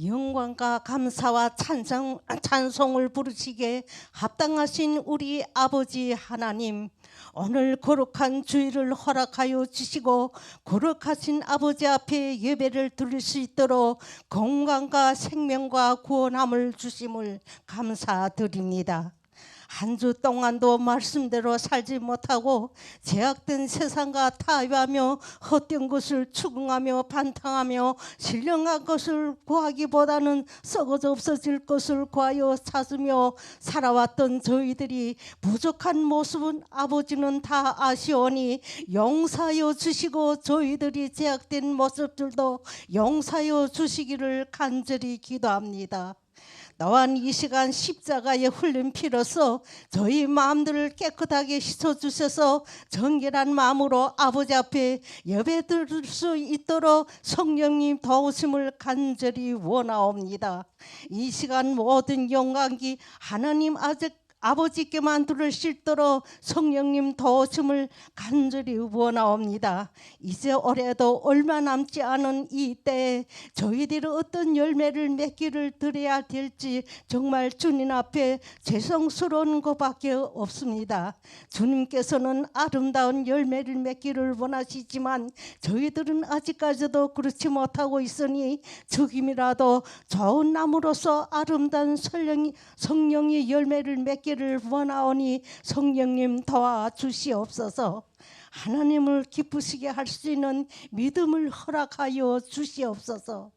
영광과 감사와 찬송을 부르시기에 합당하신 우리 아버지 하나님, 오늘 거룩한 주일을 허락하여 주시고 거룩하신 아버지 앞에 예배를 드릴 수 있도록 건강과 생명과 구원함을 주심을 감사드립니다. 한 주 동안도 말씀대로 살지 못하고 제약된 세상과 타협하며 헛된 것을 추궁하며 반탕하며 신령한 것을 구하기보다는 썩어져 없어질 것을 구하여 찾으며 살아왔던 저희들이 부족한 모습은 아버지는 다 아시오니 용서하여 주시고 저희들이 제약된 모습들도 용서하여 주시기를 간절히 기도합니다. 또한 이 시간 십자가에 흘린 피로써 저희 마음들을 깨끗하게 씻어주셔서 정결한 마음으로 아버지 앞에 예배드릴 수 있도록 성령님 도우심을 간절히 원하옵니다. 이 시간 모든 영광이 하나님 아버지께만 들을 수 있도록 성령님 도우심을 간절히 원하옵니다. 이제 올해도 얼마 남지 않은 이 때에 저희들이 어떤 열매를 맺기를 드려야 될지 정말 주님 앞에 죄송스러운 것밖에 없습니다. 주님께서는 아름다운 열매를 맺기를 원하시지만 저희들은 아직까지도 그렇지 못하고 있으니 조금이라도 좋은 나무로서 아름다운 성령의 열매를 맺기를 원하오니 성령님 도와주시옵소서. 하나님을 기쁘시게 할 수 있는 믿음을 허락하여 주시옵소서.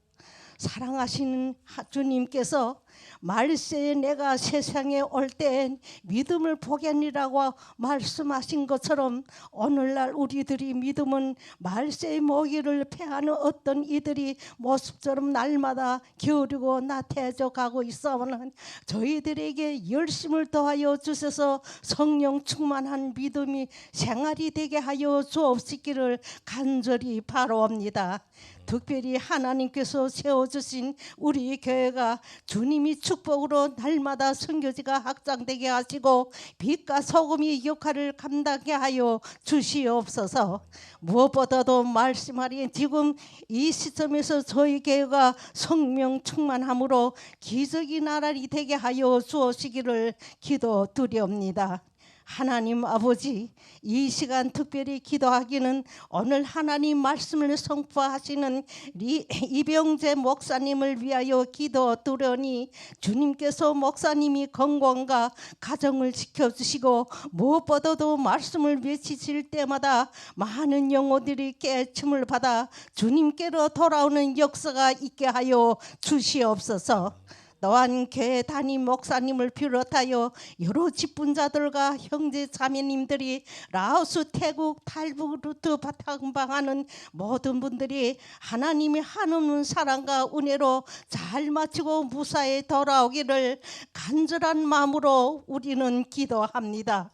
사랑하시는 주님께서 말세에 내가 세상에 올 때엔 믿음을 보겠니라고 말씀하신 것처럼 오늘날 우리들이 믿음은 말세의 모기를 패하는 어떤 이들이 모습처럼 날마다 기울이고 나태해져 가고 있어오는 저희들에게 열심을 더하여 주셔서 성령 충만한 믿음이 생활이 되게 하여 주옵시기를 간절히 바라옵니다. 특별히 하나님께서 세워주신 우리 교회가 주님이 축복으로 날마다 선교지가 확장되게 하시고 빛과 소금의 역할을 감당하게 하여 주시옵소서. 무엇보다도 말씀하리 지금 이 시점에서 저희 교회가 성령 충만함으로 기적이 나날이 되게 하여 주시기를 기도드리옵니다. 하나님 아버지, 이 시간 특별히 기도하기는 오늘 하나님 말씀을 선포하시는 이병재 목사님을 위하여 기도드려니 주님께서 목사님이 건강과 가정을 지켜주시고 무엇보다도 말씀을 외치실 때마다 많은 영혼들이 깨침을 받아 주님께로 돌아오는 역사가 있게 하여 주시옵소서. 또한 교회 담임 목사님을 비롯하여 여러 직분자들과 형제 자매님들이 라오스, 태국, 탈북루트 바탕방하는 모든 분들이 하나님의 한없는 사랑과 은혜로 잘 마치고 무사히 돌아오기를 간절한 마음으로 우리는 기도합니다.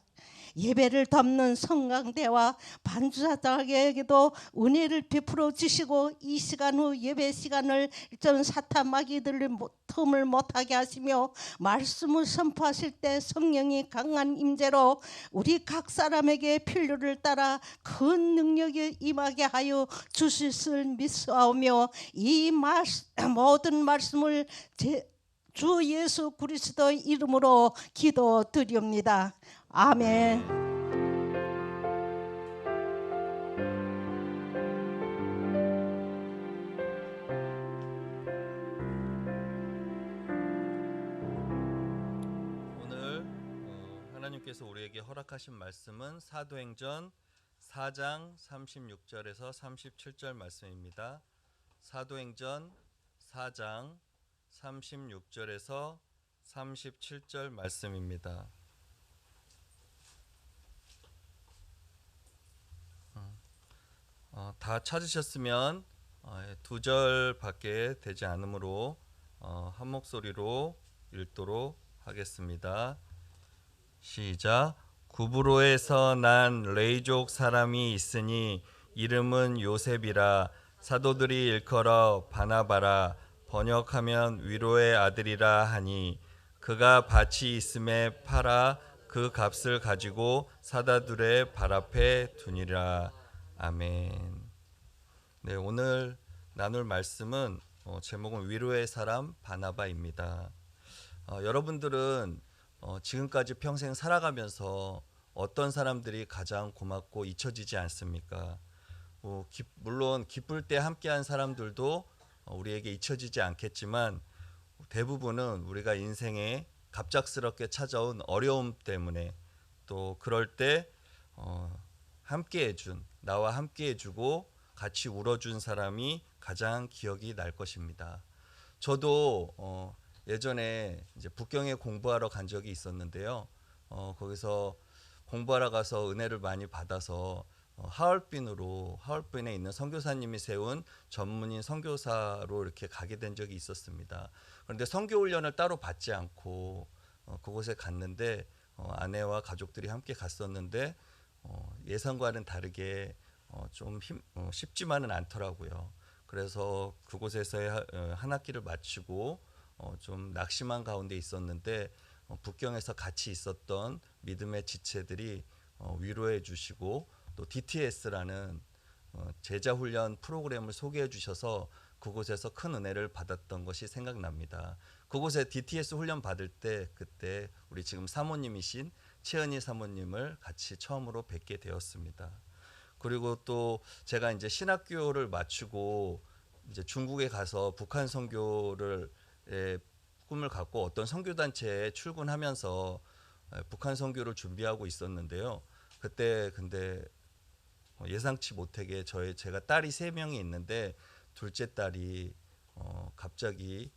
예배를 돕는 성강대와 반주자들에게도 은혜를 베풀어 주시고 이 시간 후 예배 시간을 일전 사탄 마귀들을 틈을 못하게 하시며 말씀을 선포하실 때 성령이 강한 임재로 우리 각 사람에게 필요를 따라 큰 능력이 임하게 하여 주실 믿사오며 이 모든 말씀을 주 예수 그리스도의 이름으로 기도드립니다. 아멘. 오늘 하나님께서 우리에게 허락하신 말씀은 사도행전 4장 36절에서 37절 말씀입니다. 사도행전 4장 36절에서 37절 말씀입니다. 다 찾으셨으면 2절밖에 되지 않으므로 한 목소리로 읽도록 하겠습니다. 시작. 구브로에서 난 레이족 사람이 있으니 이름은 요셉이라. 사도들이 일컬어 바나바라, 번역하면 위로의 아들이라 하니 그가 밭이 있음에 팔아 그 값을 가지고 사다들의 발 앞에 두니라. 아멘. 네, 오늘 나눌 말씀은 제목은 위로의 사람 바나바입니다. 여러분들은 지금까지 평생 살아가면서 어떤 사람들이 가장 고맙고 잊혀지지 않습니까? 물론 기쁠 때 함께한 사람들도 우리에게 잊혀지지 않겠지만 대부분은 우리가 인생에 갑작스럽게 찾아온 어려움 때문에 또 그럴 때 함께해준 나와 함께해주고 같이 울어준 사람이 가장 기억이 날 것입니다. 저도 예전에 이제 북경에 공부하러 간 적이 있었는데요. 거기서 공부하러 가서 은혜를 많이 받아서 하얼빈에 있는 선교사님이 세운 전문인 선교사로 이렇게 가게 된 적이 있었습니다. 그런데 선교 훈련을 따로 받지 않고 그곳에 갔는데 아내와 가족들이 함께 갔었는데 예상과는 다르게 좀 쉽지만은 않더라고요. 그래서 그곳에서의 한 학기를 마치고 좀 낙심한 가운데 있었는데 북경에서 같이 있었던 믿음의 지체들이 위로해 주시고 또 DTS라는 제자 훈련 프로그램을 소개해 주셔서 그곳에서 큰 은혜를 받았던 것이 생각납니다. 그곳에 DTS 훈련 받을 때 그때 우리 지금 사모님이신 최은희 사모님을 같이 처음으로 뵙게 되었습니다. 그리고 또 제가 이제 신학교를 마치고 이제 중국에 가서 북한 선교를 꿈을 갖고 어떤 선교 단체에 출근하면서 북한 선교를 준비하고 있었는데요. 그때 근데 예상치 못하게 제가 딸이 3명이 있는데 둘째 딸이 갑자기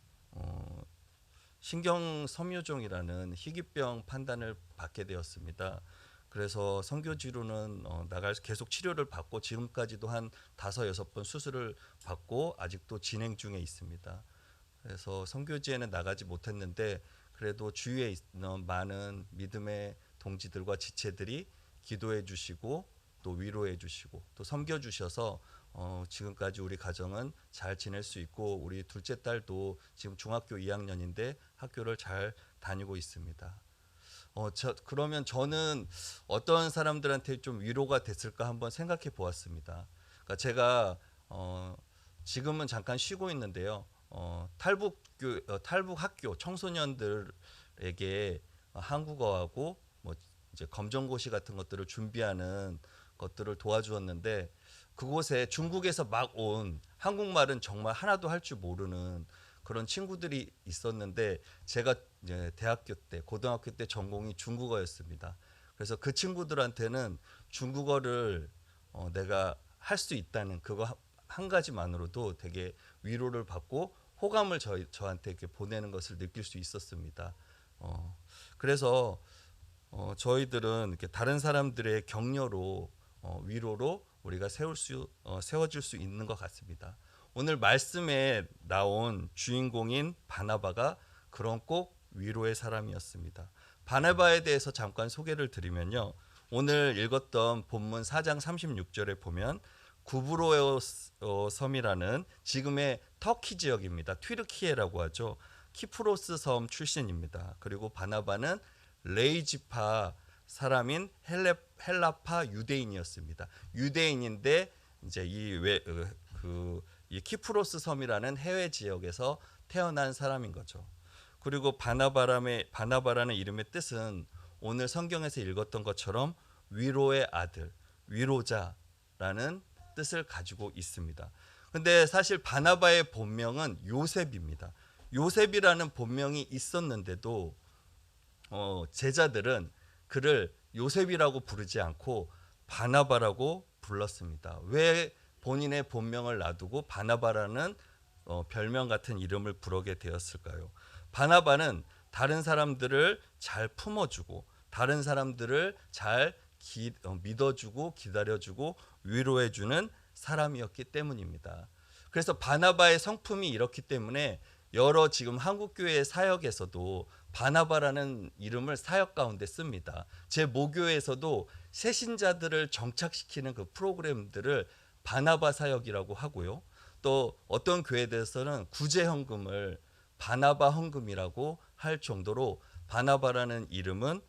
신경섬유종이라는 희귀병 판단을 받게 되었습니다. 그래서 선교지로는 계속 치료를 받고 지금까지도 한 5-6번 수술을 받고 아직도 진행 중에 있습니다. 그래서 선교지에는 나가지 못했는데 그래도 주위에 있는 많은 믿음의 동지들과 지체들이 기도해 주시고 또 위로해 주시고 또 섬겨 주셔서 지금까지 우리 가정은 잘 지낼 수 있고 우리 둘째 딸도 지금 중학교 2학년인데 학교를 잘 다니고 있습니다. 그러면 저는 어떤 사람들한테 좀 위로가 됐을까 한번 생각해 보았습니다. 그러니까 제가 지금은 잠깐 쉬고 있는데요. 탈북 학교 청소년들에게 한국어하고 뭐 이제 검정고시 같은 것들을 준비하는 것들을 도와주었는데 그곳에 중국에서 막 온 한국말은 정말 하나도 할 줄 모르는 그런 친구들이 있었는데 제가 이제 대학교 때 고등학교 때 전공이 중국어였습니다. 그래서 그 친구들한테는 중국어를 내가 할 수 있다는 그거 한 가지만으로도 되게 위로를 받고 호감을 저한테 이렇게 보내는 것을 느낄 수 있었습니다. 그래서 저희들은 이렇게 다른 사람들의 격려로 위로로 우리가 세워질 수 있는 것 같습니다. 오늘 말씀에 나온 주인공인 바나바가 그런 꼭 위로의 사람이었습니다. 바나바에 대해서 잠깐 소개를 드리면요. 오늘 읽었던 본문 4장 36절에 보면 구브로에 섬이라는 지금의 터키 지역입니다. 튀르키예라고 하죠. 키프로스 섬 출신입니다. 그리고 바나바는 레이지파 사람인 헬라파 유대인이었습니다. 유대인인데 이제 이 키프로스 섬이라는 해외 지역에서 태어난 사람인 거죠. 그리고 바나바라는 이름의 뜻은 오늘 성경에서 읽었던 것처럼 위로의 아들, 위로자라는 뜻을 가지고 있습니다. 근데 사실 바나바의 본명은 요셉입니다. 요셉이라는 본명이 있었는데도 제자들은 그를 요셉이라고 부르지 않고 바나바라고 불렀습니다. 왜 본인의 본명을 놔두고 바나바라는 별명 같은 이름을 부르게 되었을까요? 바나바는 다른 사람들을 잘 품어주고 다른 사람들을 잘 믿어주고 기다려주고 위로해주는 사람이었기 때문입니다. 그래서 바나바의 성품이 이렇기 때문에 여러 지금 한국교회 사역에서도 바나바라는 이름을 사역 가운데 씁니다. 제 모교에서도 새신자들을 정착시키는 그 프로그램들을 바나바 사역이라고 하고요. 또 어떤 교회에서는 구제헌금을 바나바 헌금이라고 할 정도로 바나바라는 이름은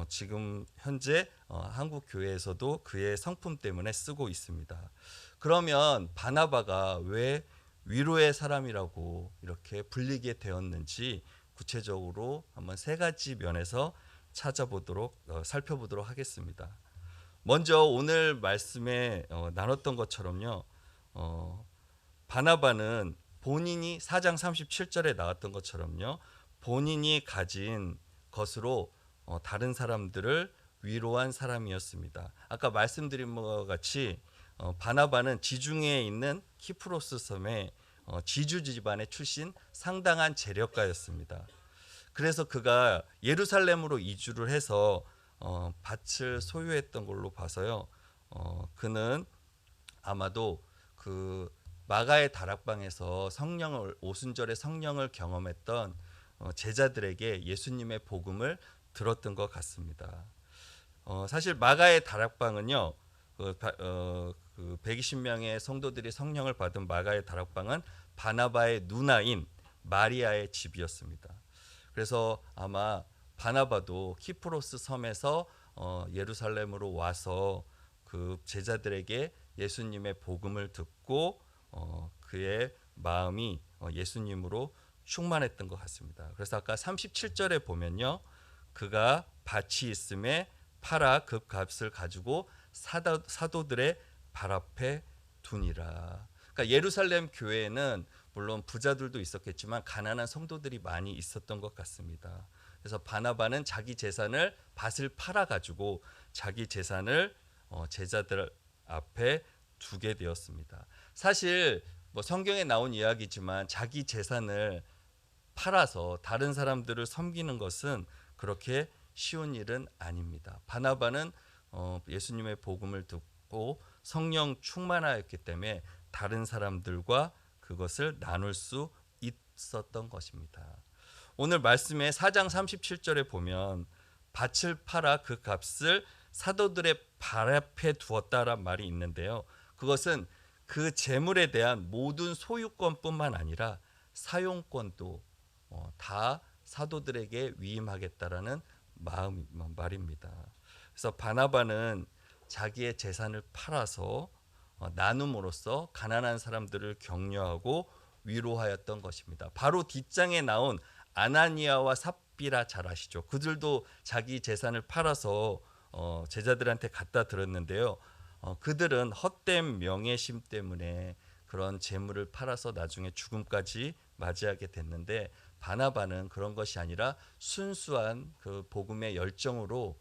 지금 현재 한국 교회에서도 그의 성품 때문에 쓰고 있습니다. 그러면 바나바가 왜 위로의 사람이라고 이렇게 불리게 되었는지 구체적으로 한번 세 가지 면에서 살펴보도록 하겠습니다. 먼저 오늘 말씀에 나눴던 것처럼요. 바나바는 본인이 4장 37절에 나왔던 것처럼요. 본인이 가진 것으로 다른 사람들을 위로한 사람이었습니다. 아까 말씀드린 것과 같이 바나바는 지중해에 있는 키프로스 섬의 지주 집안의 출신 상당한 재력가였습니다. 그래서 그가 예루살렘으로 이주를 해서 밭을 소유했던 걸로 봐서요. 그는 아마도 그 마가의 다락방에서 오순절에 성령을 경험했던 제자들에게 예수님의 복음을 들었던 것 같습니다. 사실 마가의 다락방은요, 그 120명의 성도들이 성령을 받은 마가의 다락방은 바나바의 누나인 마리아의 집이었습니다. 그래서 아마 바나바도 키프로스 섬에서 예루살렘으로 와서 그 제자들에게 예수님의 복음을 듣고 그의 마음이 예수님으로 충만했던 것 같습니다. 그래서 아까 37절에 보면요, 그가 밭이 있음에 팔아 그 값을 가지고 사도들의 발 앞에 두니라. 그러니까 예루살렘 교회에는 물론 부자들도 있었겠지만 가난한 성도들이 많이 있었던 것 같습니다. 그래서 바나바는 자기 재산을 밭을 팔아 가지고 자기 재산을 제자들 앞에 두게 되었습니다. 사실 뭐 성경에 나온 이야기지만 자기 재산을 팔아서 다른 사람들을 섬기는 것은 그렇게 쉬운 일은 아닙니다. 바나바는 예수님의 복음을 듣고 성령 충만하였기 때문에 다른 사람들과 그것을 나눌 수 있었던 것입니다. 오늘 말씀의 4장 37절에 보면 밭을 팔아 그 값을 사도들의 발 앞에 두었다란 말이 있는데요. 그것은 그 재물에 대한 모든 소유권뿐만 아니라 사용권도 다 사도들에게 위임하겠다라는 말입니다. 그래서 바나바는 자기의 재산을 팔아서 나눔으로써 가난한 사람들을 격려하고 위로하였던 것입니다. 바로 뒷장에 나온 아나니아와 삽비라 잘 아시죠? 그들도 자기 재산을 팔아서 제자들한테 갖다 드렸는데요. 그들은 헛된 명예심 때문에 그런 재물을 팔아서 나중에 죽음까지 맞이하게 됐는데, 바나바는 그런 것이 아니라 순수한 그 복음의 열정으로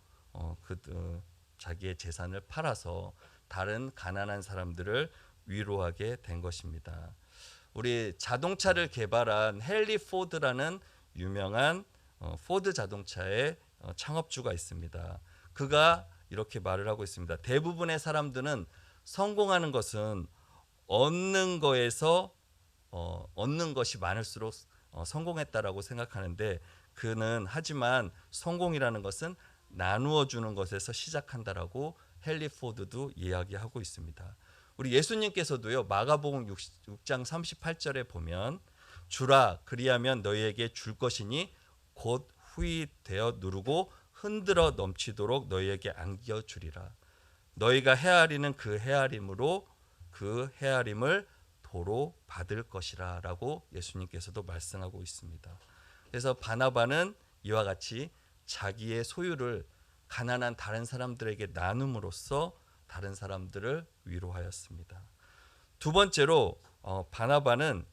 자기의 재산을 팔아서 다른 가난한 사람들을 위로하게 된 것입니다. 우리 자동차를 개발한 헨리 포드라는 유명한 포드 자동차의 창업주가 있습니다. 그가 이렇게 말을 하고 있습니다. 대부분의 사람들은 성공하는 것은 얻는 것이 많을수록 성공했다라고 생각하는데, 그는 하지만 성공이라는 것은 나누어 주는 것에서 시작한다라고 헨리 포드도 이야기하고 있습니다. 우리 예수님께서도요, 마가복음 6장 38절에 보면 주라 그리하면 너희에게 줄 것이니 곧 후히 되어 누르고 흔들어 넘치도록 너희에게 안겨 주리라. 너희가 헤아리는 그 헤아림으로 그 헤아림을 도로 받을 것이라 라고 예수님께서도 말씀하고 있습니다. 그래서 바나바는 이와 같이 자기의 소유를 가난한 다른 사람들에게 나눔으로써 다른 사람들을 위로하였습니다. 두 번째로 바나바는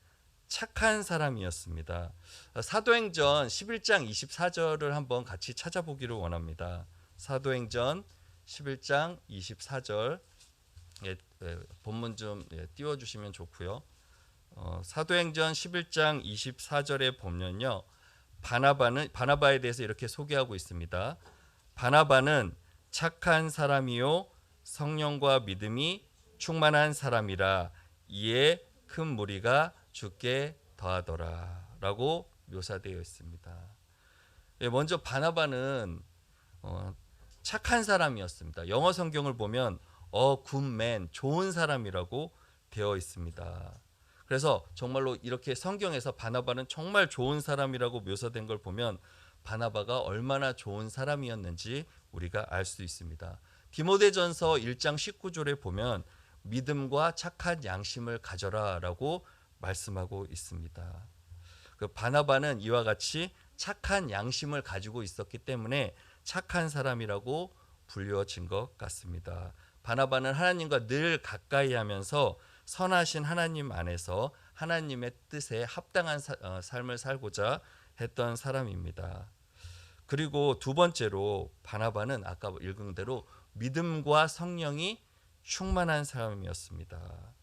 착한 사람이었습니다. 사도행전 11장 24절을 한번 같이 찾아보기를 원합니다. 사도행전 11장 24절 본문 좀 띄워주시면 좋고요. 사도행전 11장 24절에 보면요, 바나바에 대해서 이렇게 소개하고 있습니다. 바나바는 착한 사람이요 성령과 믿음이 충만한 사람이라 이에 큰 무리가 주께 더하더라 라고 묘사되어 있습니다. 먼저 바나바는 착한 사람이었습니다. 영어 성경을 보면 good man, 좋은 사람이라고 되어 있습니다. 그래서 정말로 이렇게 성경에서 바나바는 정말 좋은 사람이라고 묘사된 걸 보면 바나바가 얼마나 좋은 사람이었는지 우리가 알 수 있습니다. 디모데전서 1장 19절에 보면 믿음과 착한 양심을 가져라 라고 말씀하고 있습니다. 그 바나바는 이와 같이 착한 양심을 가지고 있었기 때문에 착한 사람이라고 불리워진 것 같습니다. 바나바는 하나님과 늘 가까이 하면서 선하신 하나님 안에서 하나님의 뜻에 합당한 삶을 살고자 했던 사람입니다. 그리고 두 번째로 바나바는 아까 읽은 대로 믿음과 성령이 충만한 사람이었습니다.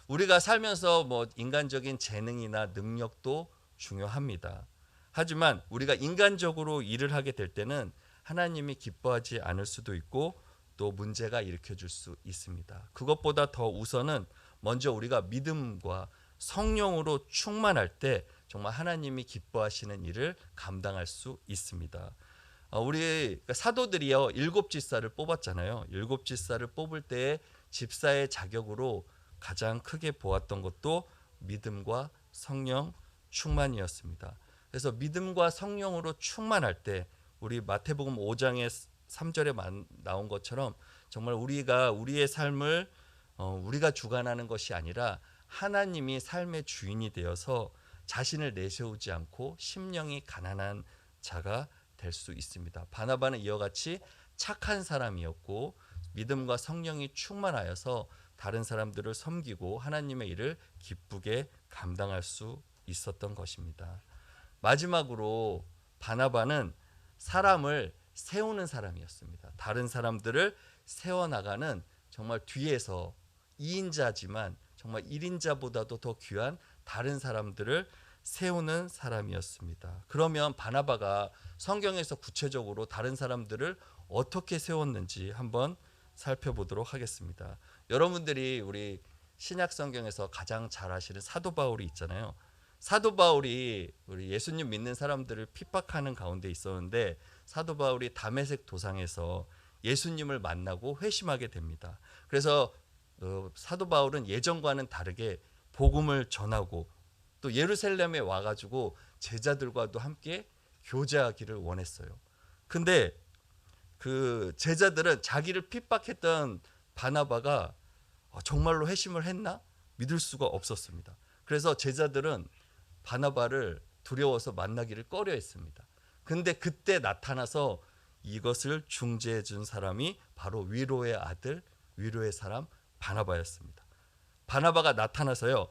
우리가 살면서 뭐 인간적인 재능이나 능력도 중요합니다. 하지만 우리가 인간적으로 일을 하게 될 때는 하나님이 기뻐하지 않을 수도 있고 또 문제가 일으켜질 수 있습니다. 그것보다 더 우선은 먼저 우리가 믿음과 성령으로 충만할 때 정말 하나님이 기뻐하시는 일을 감당할 수 있습니다. 우리 사도들이요 7집사를 뽑았잖아요. 7집사를 뽑을 때 집사의 자격으로 가장 크게 보았던 것도 믿음과 성령 충만이었습니다. 그래서 믿음과 성령으로 충만할 때 우리 마태복음 5장의 3절에 나온 것처럼 정말 우리가 우리의 삶을 우리가 주관하는 것이 아니라 하나님이 삶의 주인이 되어서 자신을 내세우지 않고 심령이 가난한 자가 될 수 있습니다. 바나바는 이와 같이 착한 사람이었고 믿음과 성령이 충만하여서 다른 사람들을 섬기고 하나님의 일을 기쁘게 감당할 수 있었던 것입니다. 마지막으로 바나바는 사람을 세우는 사람이었습니다. 다른 사람들을 세워나가는 정말 뒤에서 2인자지만 정말 1인자보다도 더 귀한 다른 사람들을 세우는 사람이었습니다. 그러면 바나바가 성경에서 구체적으로 다른 사람들을 어떻게 세웠는지 한번 살펴보도록 하겠습니다. 여러분들이 우리 신약 성경에서 가장 잘 아시는 사도 바울이 있잖아요. 사도 바울이 우리 예수님 믿는 사람들을 핍박하는 가운데 있었는데 사도 바울이 다메섹 도상에서 예수님을 만나고 회심하게 됩니다. 그래서 사도 바울은 예전과는 다르게 복음을 전하고 또 예루살렘에 와가지고 제자들과도 함께 교제하기를 원했어요. 근데 그 제자들은 자기를 핍박했던 바나바가 정말로 회심을 했나? 믿을 수가 없었습니다. 그래서 제자들은 바나바를 두려워서 만나기를 꺼려했습니다. 근데 그때 나타나서 이것을 중재해 준 사람이 바로 위로의 아들, 위로의 사람 바나바였습니다. 바나바가 나타나서요.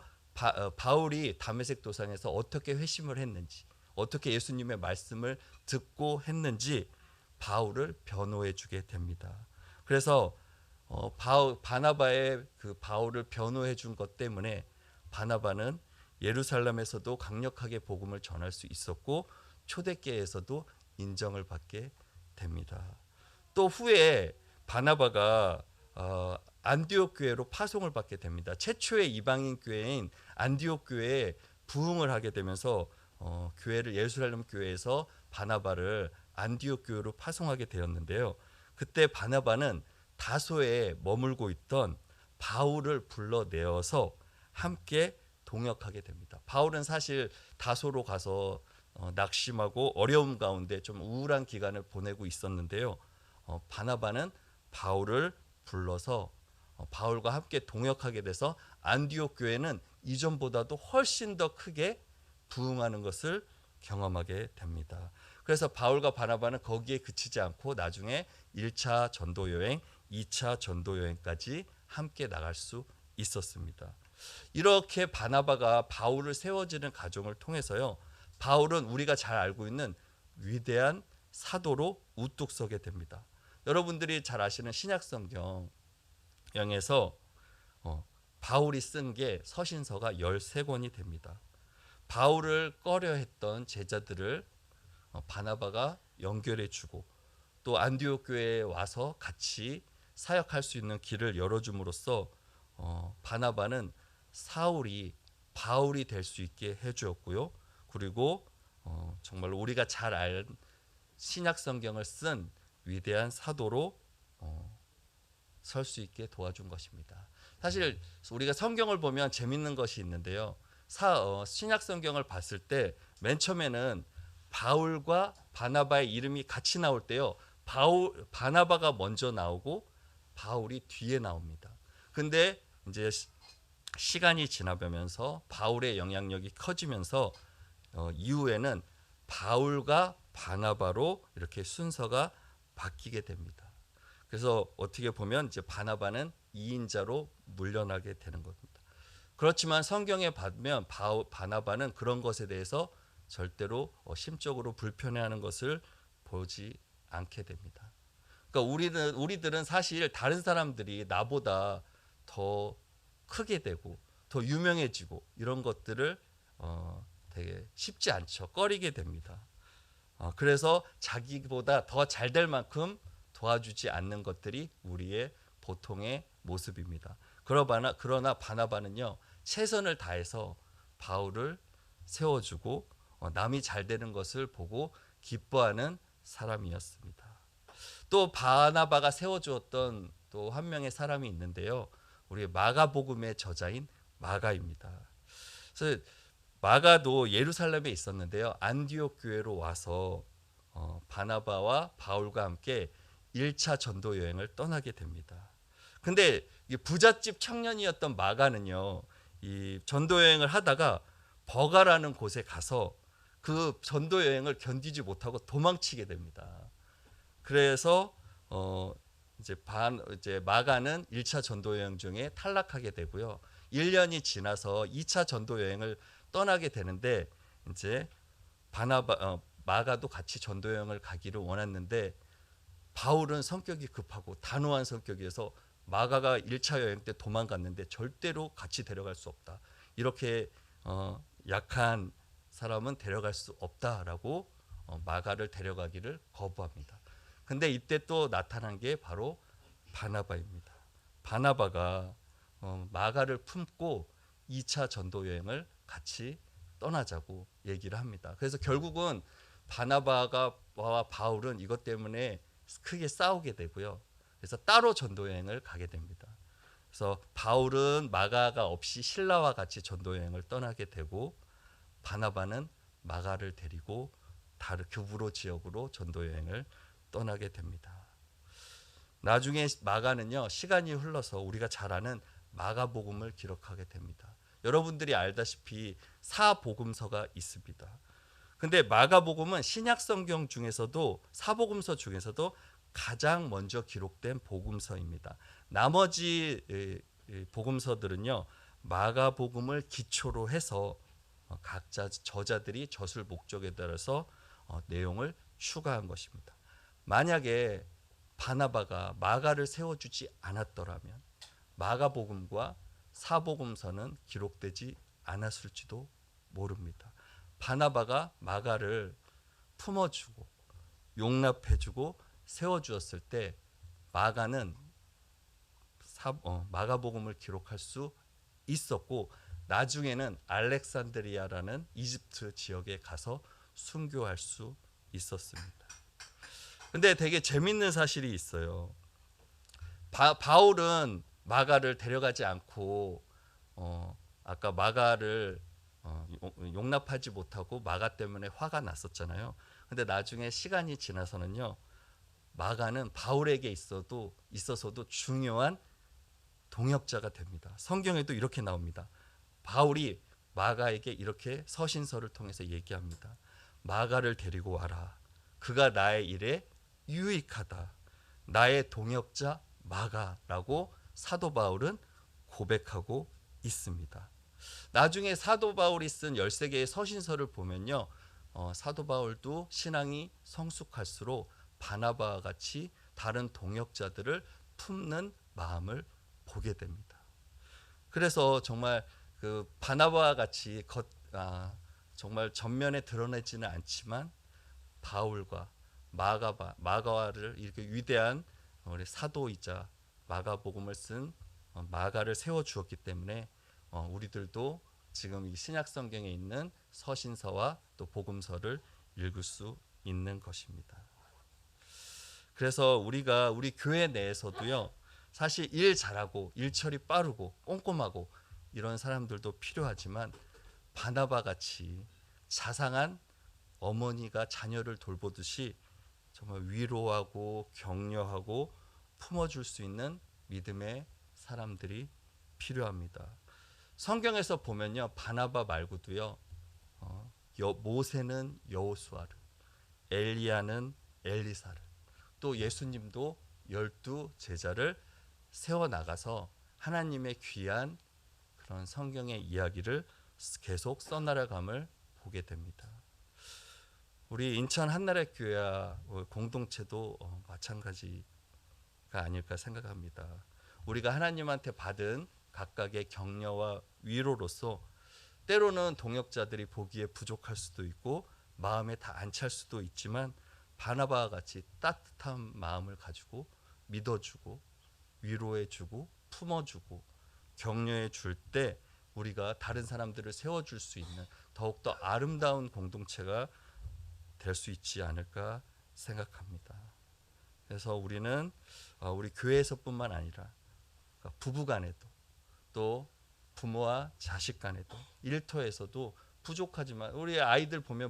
바울이 다메섹 도상에서 어떻게 회심을 했는지, 어떻게 예수님의 말씀을 듣고 했는지 바울을 변호해 주게 됩니다. 그래서 바나바의 그 바울을 변호해 준 것 때문에 바나바는 예루살렘에서도 강력하게 복음을 전할 수 있었고 초대교회에서도 인정을 받게 됩니다. 또 후에 바나바가 안디옥 교회로 파송을 받게 됩니다. 최초의 이방인 교회인 안디옥 교회에 부흥을 하게 되면서 교회를 예루살렘 교회에서 바나바를 안디옥 교회로 파송하게 되었는데요. 그때 바나바는 다소에 머물고 있던 바울을 불러내어서 함께 동역하게 됩니다. 바울은 사실 다소로 가서 낙심하고 어려움 가운데 좀 우울한 기간을 보내고 있었는데요. 바나바는 바울을 불러서 바울과 함께 동역하게 돼서 안디옥 교회는 이전보다도 훨씬 더 크게 부흥하는 것을 경험하게 됩니다. 그래서 바울과 바나바는 거기에 그치지 않고 나중에 1차 전도 여행, 2차 전도 여행까지 함께 나갈 수 있었습니다. 이렇게 바나바가 바울을 세워지는 과정을 통해서요. 바울은 우리가 잘 알고 있는 위대한 사도로 우뚝 서게 됩니다. 여러분들이 잘 아시는 신약 성경에서 바울이 쓴 게 서신서가 13권이 됩니다. 바울을 꺼려했던 제자들을 바나바가 연결해 주고 또 안디옥 교회에 와서 같이 사역할 수 있는 길을 열어줌으로써 바나바는 사울이 바울이 될 수 있게 해주었고요. 그리고 정말 우리가 잘 알 신약 성경을 쓴 위대한 사도로 설 수 있게 도와준 것입니다. 사실 우리가 성경을 보면 재밌는 것이 있는데요. 신약 성경을 봤을 때 맨 처음에는 바울과 바나바의 이름이 같이 나올 때요. 바나바가 먼저 나오고 바울이 뒤에 나옵니다. 근데 이제 시간이 지나가면서 바울의 영향력이 커지면서 이후에는 바울과 바나바로 이렇게 순서가 바뀌게 됩니다. 그래서 어떻게 보면 이제 바나바는 2인자로 물려나게 되는 겁니다. 그렇지만 성경에 보면 바나바는 그런 것에 대해서 절대로 심적으로 불편해하는 것을 보지 않게 됩니다. 그러니까 우리들은 사실 다른 사람들이 나보다 더 크게 되고 더 유명해지고 이런 것들을 되게 쉽지 않죠. 꺼리게 됩니다. 그래서 자기보다 더 잘 될 만큼 도와주지 않는 것들이 우리의 보통의 모습입니다. 그러나 바나바는요, 최선을 다해서 바울을 세워주고 남이 잘 되는 것을 보고 기뻐하는 사람이었습니다. 또 바나바가 세워주었던 또 한 명의 사람이 있는데요, 우리 마가복음의 저자인 마가입니다. 그래서 마가도 예루살렘에 있었는데요, 안디옥 교회로 와서 바나바와 바울과 함께 1차 전도 여행을 떠나게 됩니다. 근데 부잣집 청년이었던 마가는요, 이 전도 여행을 하다가 버가라는 곳에 가서 그 전도 여행을 견디지 못하고 도망치게 됩니다. 그래서 이제 마가는 1차 전도 여행 중에 탈락하게 되고요. 1년이 지나서 2차 전도 여행을 떠나게 되는데 이제 마가도 같이 전도 여행을 가기를 원했는데 바울은 성격이 급하고 단호한 성격이어서 마가가 1차 여행 때 도망갔는데 절대로 같이 데려갈 수 없다. 이렇게 약한 사람은 데려갈 수 없다라고 마가를 데려가기를 거부합니다. 근데 이때 또 나타난 게 바로 바나바입니다. 바나바가 마가를 품고 2차 전도 여행을 같이 떠나자고 얘기를 합니다. 그래서 결국은 바나바와 바울은 이것 때문에 크게 싸우게 되고요. 그래서 따로 전도 여행을 가게 됩니다. 그래서 바울은 마가가 없이 실라와 같이 전도 여행을 떠나게 되고 바나바는 마가를 데리고 다른 교부로 지역으로 전도 여행을 떠나게 됩니다. 나중에 마가는요, 시간이 흘러서 우리가 잘 아는 마가복음을 기록하게 됩니다. 여러분들이 알다시피 사복음서가 있습니다. 근데 마가복음은 신약성경 중에서도 사복음서 중에서도 가장 먼저 기록된 복음서입니다. 나머지 복음서들은요, 마가복음을 기초로 해서 각자 저자들이 젖을 목적에 따라서 내용을 추가한 것입니다. 만약에 바나바가 마가를 세워주지 않았더라면 마가복음과 사복음서는 기록되지 않았을지도 모릅니다. 바나바가 마가를 품어주고 용납해주고 세워주었을 때 마가는 마가복음을 기록할 수 있었고 나중에는 알렉산드리아라는 이집트 지역에 가서 순교할 수 있었습니다. 근데 되게 재밌는 사실이 있어요. 바울은 마가를 데려가지 않고 아까 마가를 용납하지 못하고 마가 때문에 화가 났었잖아요. 근데 나중에 시간이 지나서는요, 마가는 바울에게 있어서도 중요한 동역자가 됩니다. 성경에도 이렇게 나옵니다. 바울이 마가에게 이렇게 서신서를 통해서 얘기합니다. 마가를 데리고 와라. 그가 나의 일에 유익하다. 나의 동역자 마가라고 사도 바울은 고백하고 있습니다. 나중에 사도 바울이 쓴 13개의 서신서를 보면요, 사도 바울도 신앙이 성숙할수록 바나바와 같이 다른 동역자들을 품는 마음을 보게 됩니다. 그래서 정말 그 바나바와 같이 정말 전면에 드러내지는 않지만 바울과 마가를 이렇게 위대한 우리 사도이자 마가복음을 쓴 마가를 세워 주었기 때문에 우리들도 지금 이 신약 성경에 있는 서신서와 또 복음서를 읽을 수 있는 것입니다. 그래서 우리 교회 내에서도요, 사실 일 잘하고 일처리 빠르고 꼼꼼하고 이런 사람들도 필요하지만 바나바 같이 자상한 어머니가 자녀를 돌보듯이 정말 위로하고 격려하고 품어줄 수 있는 믿음의 사람들이 필요합니다. 성경에서 보면요, 바나바 말고도요, 모세는 여호수아를, 엘리야는 엘리사를, 또 예수님도 12 제자를 세워 나가서 하나님의 귀한 그런 성경의 이야기를 계속 써나가감을 보게 됩니다. 우리 인천 한나라 교회 공동체도 마찬가지가 아닐까 생각합니다. 우리가 하나님한테 받은 각각의 격려와 위로로서 때로는 동역자들이 보기에 부족할 수도 있고 마음에 다 안 찰 수도 있지만 바나바와 같이 따뜻한 마음을 가지고 믿어주고 위로해주고 품어주고 격려해 줄 때 우리가 다른 사람들을 세워줄 수 있는 더욱더 아름다운 공동체가 될 수 있지 않을까 생각합니다. 그래서 우리는 우리 교회에서뿐만 아니라 부부 간에도 또 부모와 자식 간에도 일터에서도 부족하지만 우리 아이들 보면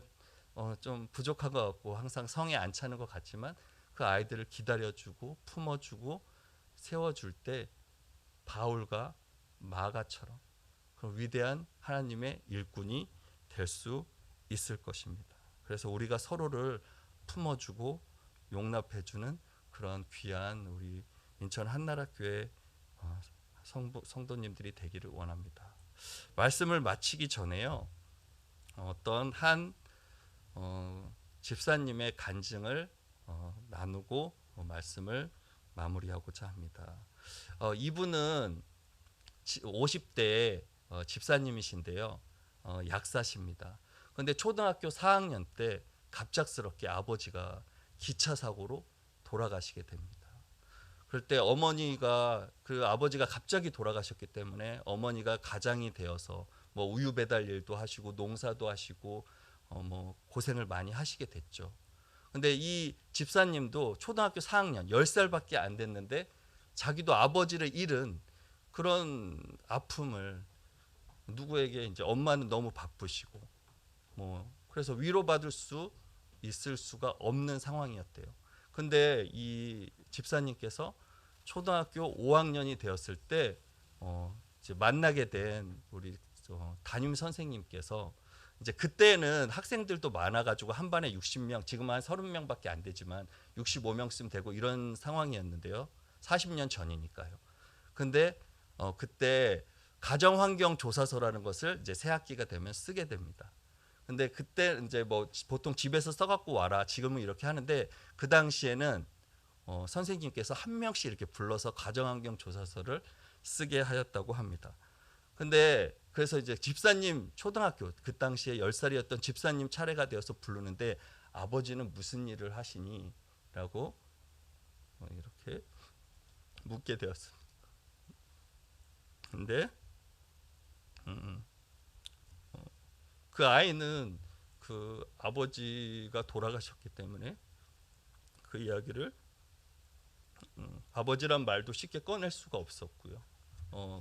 좀 부족한 것 같고 항상 성에 안 차는 것 같지만 그 아이들을 기다려주고 품어주고 세워줄 때 바울과 마가처럼 그런 위대한 하나님의 일꾼이 될 수 있을 것입니다. 그래서 우리가 서로를 품어주고 용납해주는 그런 귀한 우리 인천 한나라 교회 성도님들이 되기를 원합니다. 말씀을 마치기 전에요, 어떤 한 집사님의 간증을 나누고 말씀을 마무리하고자 합니다. 이분은 50대 집사님이신데요, 약사십니다. 그런데 초등학교 4학년 때 갑작스럽게 아버지가 기차 사고로 돌아가시게 됩니다. 그럴 때 어머니가 그 아버지가 갑자기 돌아가셨기 때문에 어머니가 가장이 되어서 뭐 우유 배달 일도 하시고 농사도 하시고 뭐 고생을 많이 하시게 됐죠. 근데 이 집사님도 초등학교 4학년 10살밖에 안 됐는데 자기도 아버지를 잃은 그런 아픔을 누구에게 이제 엄마는 너무 바쁘시고 뭐 그래서 위로받을 수 있을 수가 없는 상황이었대요. 근데 이 집사님께서 초등학교 5학년이 되었을 때 이제 만나게 된 우리 담임 선생님께서 이제 그때는 학생들도 많아가지고 한 반에 60명, 지금은 한 30명밖에 안 되지만 65명쯤 되고 이런 상황이었는데요. 40년 전이니까요. 근데 그때 가정환경조사서라는 것을 이제 새 학기가 되면 쓰게 됩니다. 근데 그때 이제 뭐 보통 집에서 써갖고 와라, 지금은 이렇게 하는데 그 당시에는 선생님께서 한 명씩 이렇게 불러서 가정환경조사서를 쓰게 하였다고 합니다. 근데 그래서 이제 집사님 초등학교 그 당시에 10살이었던 집사님 차례가 되어서 부르는데 아버지는 무슨 일을 하시니? 라고 이렇게 묻게 되었습니다. 근데 그 아이는 그 아버지가 돌아가셨기 때문에 그 이야기를 아버지란 말도 쉽게 꺼낼 수가 없었고요.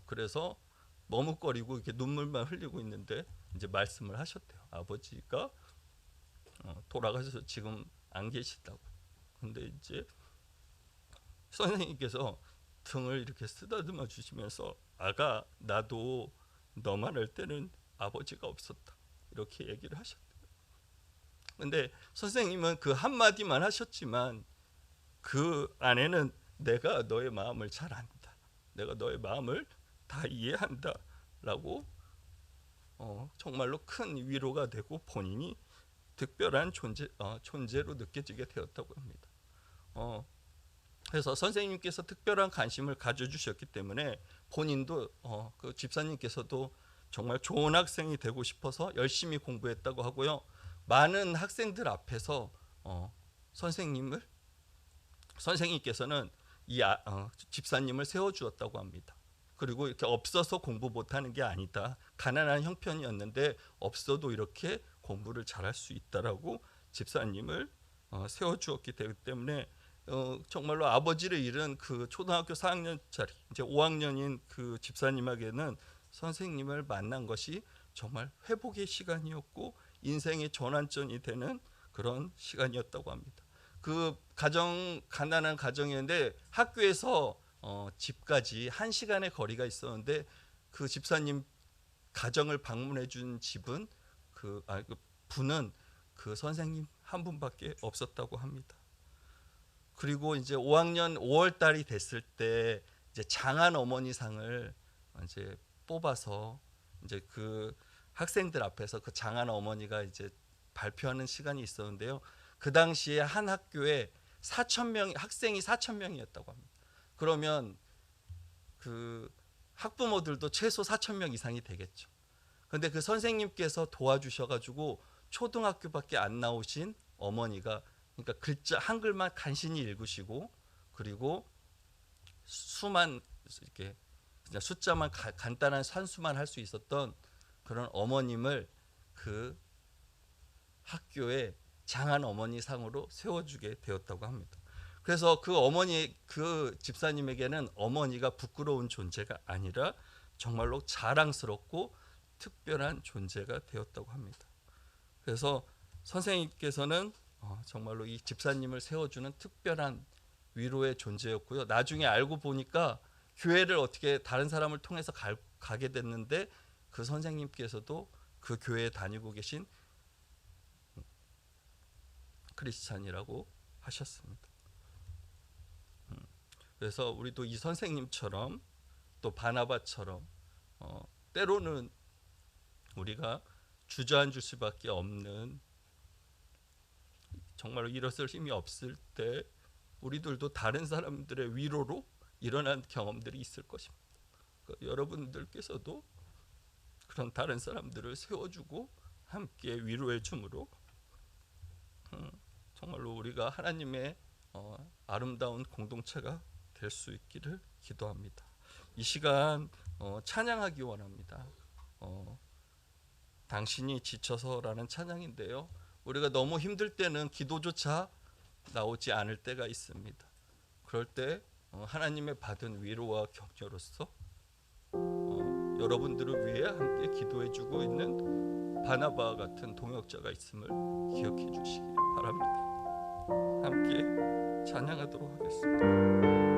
그래서 머뭇거리고 이렇게 눈물만 흘리고 있는데 이제 말씀을 하셨대요. 아버지가 돌아가셔서 지금 안 계시다고. 근데 이제 선생님께서 등을 이렇게 쓰다듬어 주시면서 아가, 나도 너만 할 때는 아버지가 없었다, 이렇게 얘기를 하셨대요. 근데 선생님은 그 한마디만 하셨지만 그 안에는 내가 너의 마음을 잘 안다, 내가 너의 마음을 다 이해한다 라고 정말로 큰 위로가 되고 본인이 특별한 존재로 느껴지게 되었다고 합니다. 그래서 선생님께서 특별한 관심을 가져주셨기 때문에 본인도 그 집사님께서도 정말 좋은 학생이 되고 싶어서 열심히 공부했다고 하고요. 많은 학생들 앞에서 선생님께서는 이 집사님을 세워주었다고 합니다. 그리고 이렇게 없어서 공부 못하는 게 아니다, 가난한 형편이었는데 없어도 이렇게 공부를 잘할 수 있다라고 집사님을 세워주었기 때문에 정말로 아버지를 잃은 그 초등학교 4학년짜리 이제 5학년인 그 집사님에게는 선생님을 만난 것이 정말 회복의 시간이었고 인생의 전환점이 되는 그런 시간이었다고 합니다. 그 가난한 가정이었는데 학교에서 집까지 1시간의 거리가 있었는데 그 집사님 가정을 방문해 준 집은 그 분은 그 선생님 한 분밖에 없었다고 합니다. 그리고 이제 5학년 5월 달이 됐을 때 이제 장한 어머니상을 이제 뽑아서 이제 그 학생들 앞에서 그 장한 어머니가 이제 발표하는 시간이 있었는데요. 그 당시에 한 학교에 4,000명 학생이 4,000명이었다고 합니다. 그러면 그 학부모들도 최소 4,000명 이상이 되겠죠. 근데 그 선생님께서 도와주셔가지고 초등학교밖에 안 나오신 어머니가, 그러니까 글자 한글만 간신히 읽으시고 그리고 수만 이렇게 그냥 숫자만 간단한 산수만 할 수 있었던 그런 어머님을 그 학교에 장한 어머니 상으로 세워주게 되었다고 합니다. 그래서 그 어머니 그 집사님에게는 어머니가 부끄러운 존재가 아니라 정말로 자랑스럽고 특별한 존재가 되었다고 합니다. 그래서 선생님께서는 정말로 이 집사님을 세워주는 특별한 위로의 존재였고요. 나중에 알고 보니까 교회를 어떻게 다른 사람을 통해서 가게 됐는데 그 선생님께서도 그 교회에 다니고 계신 크리스찬이라고 하셨습니다. 그래서 우리도 이 선생님처럼 또 바나바처럼 때로는 우리가 주저앉을 수밖에 없는, 정말로 일어설 힘이 없을 때 우리들도 다른 사람들의 위로로 일어난 경험들이 있을 것입니다. 그러니까 여러분들께서도 그런 다른 사람들을 세워주고 함께 위로해 줌으로 정말로 우리가 하나님의 아름다운 공동체가 될 수 있기를 기도합니다. 이 시간 찬양하기 원합니다. 당신이 지쳐서라는 찬양인데요. 우리가 너무 힘들 때는 기도조차 나오지 않을 때가 있습니다. 그럴 때 하나님의 받은 위로와 격려로서 여러분들을 위해 함께 기도해주고 있는 바나바와 같은 동역자가 있음을 기억해 주시기 바랍니다. 함께 찬양하도록 하겠습니다.